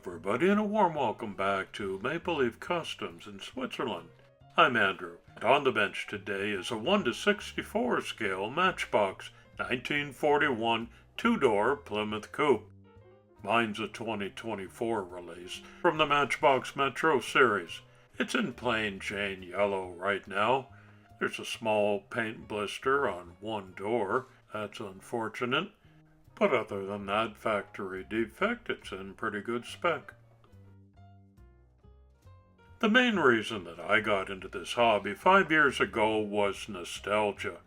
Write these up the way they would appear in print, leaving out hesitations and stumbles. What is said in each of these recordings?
everybody, and a warm welcome back to Maple Leaf Customs in Switzerland. I'm Andrew, and on the bench today is a 1:64 scale Matchbox 1941 two-door Plymouth Coupe. Mine's a 2024 release from the Matchbox Metro series. It's in plain Jane yellow right now. There's a small paint blister on one door. That's unfortunate. But other than that factory defect, it's in pretty good spec. The main reason that I got into this hobby 5 years ago was nostalgia.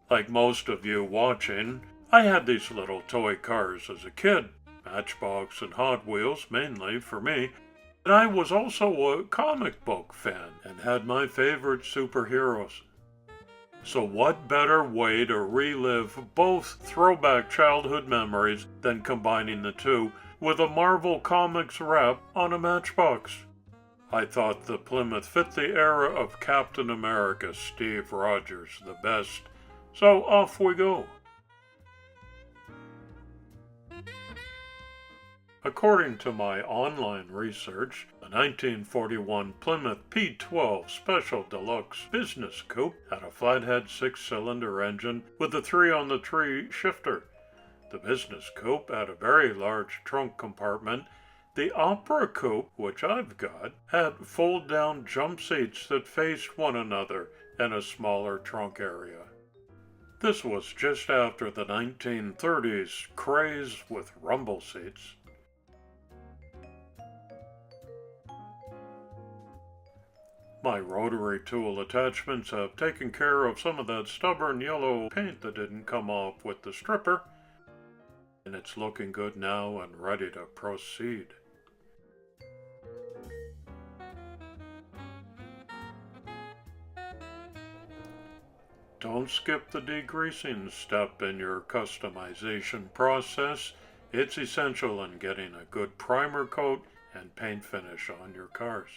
Like most of you watching, I had these little toy cars as a kid, Matchbox and Hot Wheels mainly for me, and I was also a comic book fan and had my favorite superheroes. So what better way to relive both throwback childhood memories than combining the two with a Marvel Comics wrap on a Matchbox? I thought the Plymouth fit the era of Captain America Steve Rogers the best, so off we go. According to my online research, the 1941 Plymouth P12 Special Deluxe Business Coupe had a flathead 6-cylinder engine with a 3-on-the-tree shifter. The Business Coupe had a very large trunk compartment. The Opera Coupe, which I've got, had fold-down jump seats that faced one another in a smaller trunk area. This was just after the 1930s craze with rumble seats. My rotary tool attachments have taken care of some of that stubborn yellow paint that didn't come off with the stripper, and it's looking good now and ready to proceed. Don't skip the degreasing step in your customization process. It's essential in getting a good primer coat and paint finish on your cars.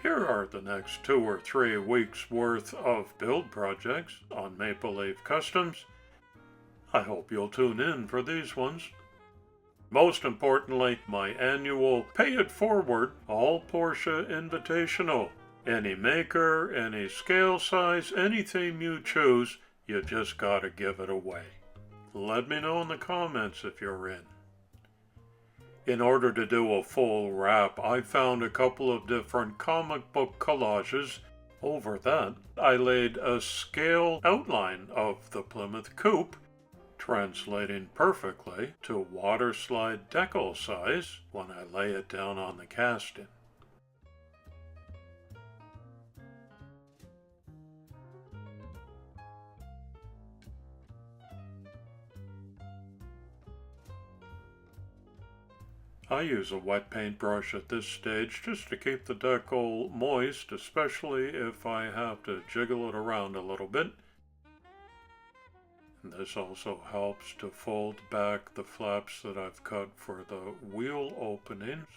Here are the next 2 or 3 weeks worth of build projects on Maple Leaf Customs. I hope you'll tune in for these ones. Most importantly, my annual Pay It Forward All Porsche Invitational. Any maker, any scale size, any theme you choose, you just gotta give it away. Let me know in the comments if you're in. In order to do a full wrap, I found a couple of different comic book collages. Over that, I laid a scale outline of the Plymouth Coupe, translating perfectly to waterslide decal size when I lay it down on the casting. I use a wet paintbrush at this stage just to keep the decal moist, especially if I have to jiggle it around a little bit. And this also helps to fold back the flaps that I've cut for the wheel openings.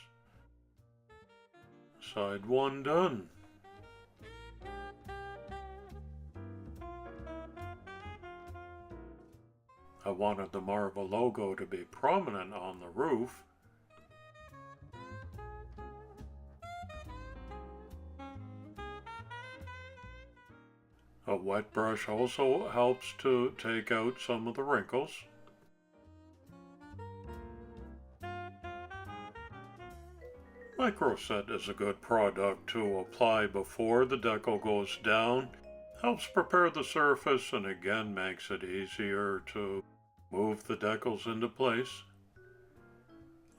Side 1 done. I wanted the Marvel logo to be prominent on the roof. A wet brush also helps to take out some of the wrinkles. Microset is a good product to apply before the decal goes down. Helps prepare the surface and again makes it easier to move the decals into place.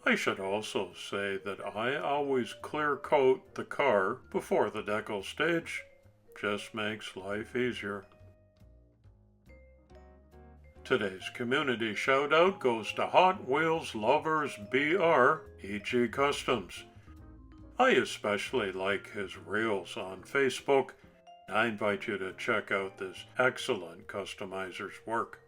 I should also say that I always clear coat the car before the decal stage. Just makes life easier. Today's community shoutout goes to Hot Wheels Lovers BR, E.G. Customs. I especially like his reels on Facebook. I invite you to check out this excellent customizer's work.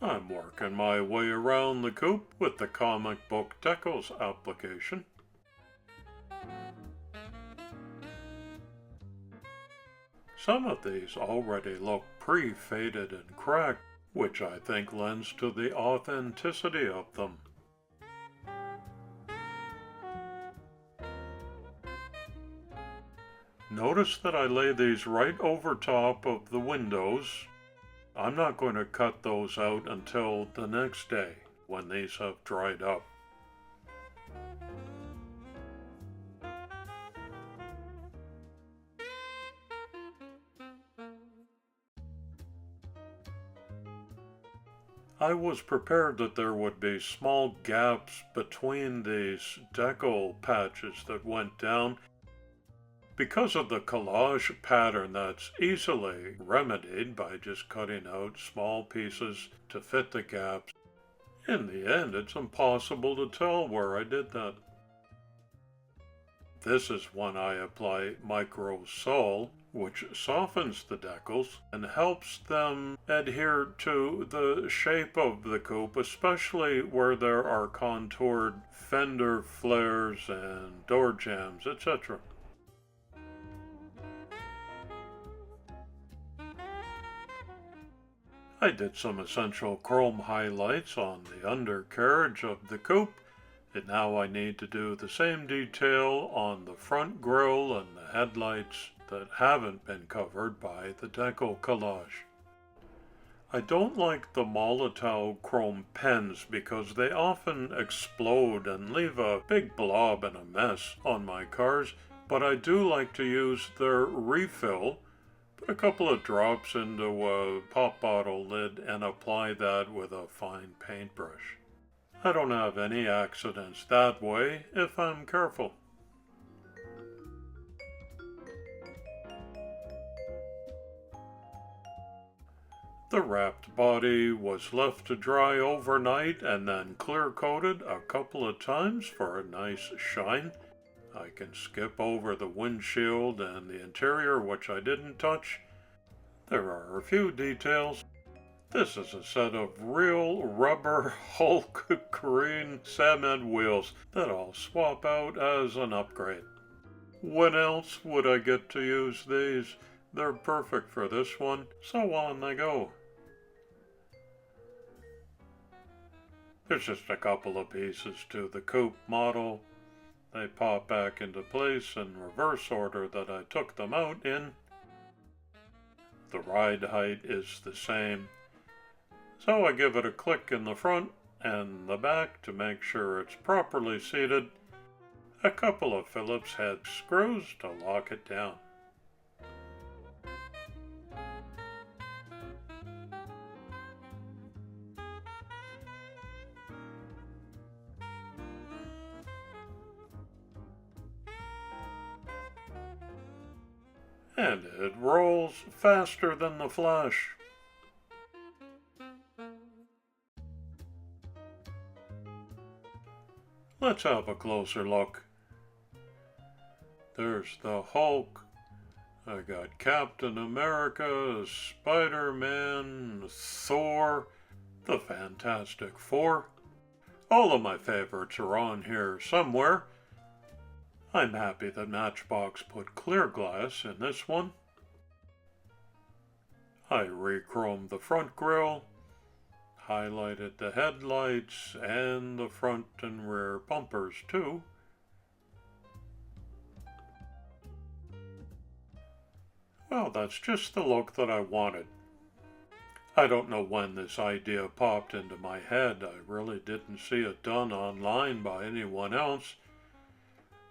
I'm working my way around the coupe with the comic book decals application. Some of these already look pre-faded and cracked, which I think lends to the authenticity of them. Notice that I lay these right over top of the windows. I'm not going to cut those out until the next day when these have dried up. I was prepared that there would be small gaps between these decal patches that went down. Because of the collage pattern, that's easily remedied by just cutting out small pieces to fit the gaps. In the end, it's impossible to tell where I did that. This is when I apply micro sole, which softens the decals and helps them adhere to the shape of the coupe, especially where there are contoured fender flares and door jambs, etc. I did some essential chrome highlights on the undercarriage of the coupe, and now I need to do the same detail on the front grille and the headlights that haven't been covered by the decal collage. I don't like the Molotow chrome pens because they often explode and leave a big blob and a mess on my cars, but I do like to use their refill. Put a couple of drops into a pop bottle lid and apply that with a fine paintbrush. I don't have any accidents that way if I'm careful. The wrapped body was left to dry overnight and then clear coated a couple of times for a nice shine. I can skip over the windshield and the interior, which I didn't touch. There are a few details. This is a set of real rubber Hulk green cement wheels that I'll swap out as an upgrade. When else would I get to use these? They're perfect for this one, so on they go. There's just a couple of pieces to the coupe model. They pop back into place in reverse order that I took them out in. The ride height is the same, so I give it a click in the front and the back to make sure it's properly seated. A couple of Phillips head screws to lock it down. And it rolls faster than the Flash. Let's have a closer look. There's the Hulk. I got Captain America, Spider-Man, Thor, the Fantastic Four. All of my favorites are on here somewhere. I'm happy that Matchbox put clear glass in this one. I re-chromed the front grille, highlighted the headlights and the front and rear bumpers too. Well, that's just the look that I wanted. I don't know when this idea popped into my head. I really didn't see it done online by anyone else.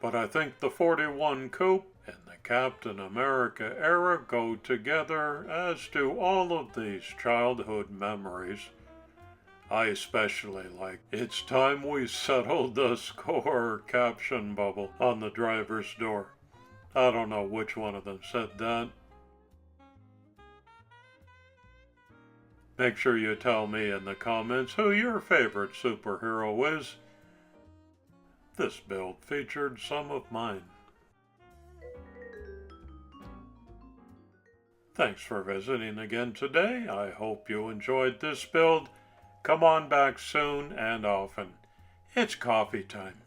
But I think the 41 Coupe and the Captain America era go together, as do all of these childhood memories. I especially like "It's time we settled the score" caption bubble on the driver's door. I don't know which one of them said that. Make sure you tell me in the comments who your favorite superhero is. This build featured some of mine. Thanks for visiting again today. I hope you enjoyed this build. Come on back soon and often. It's coffee time.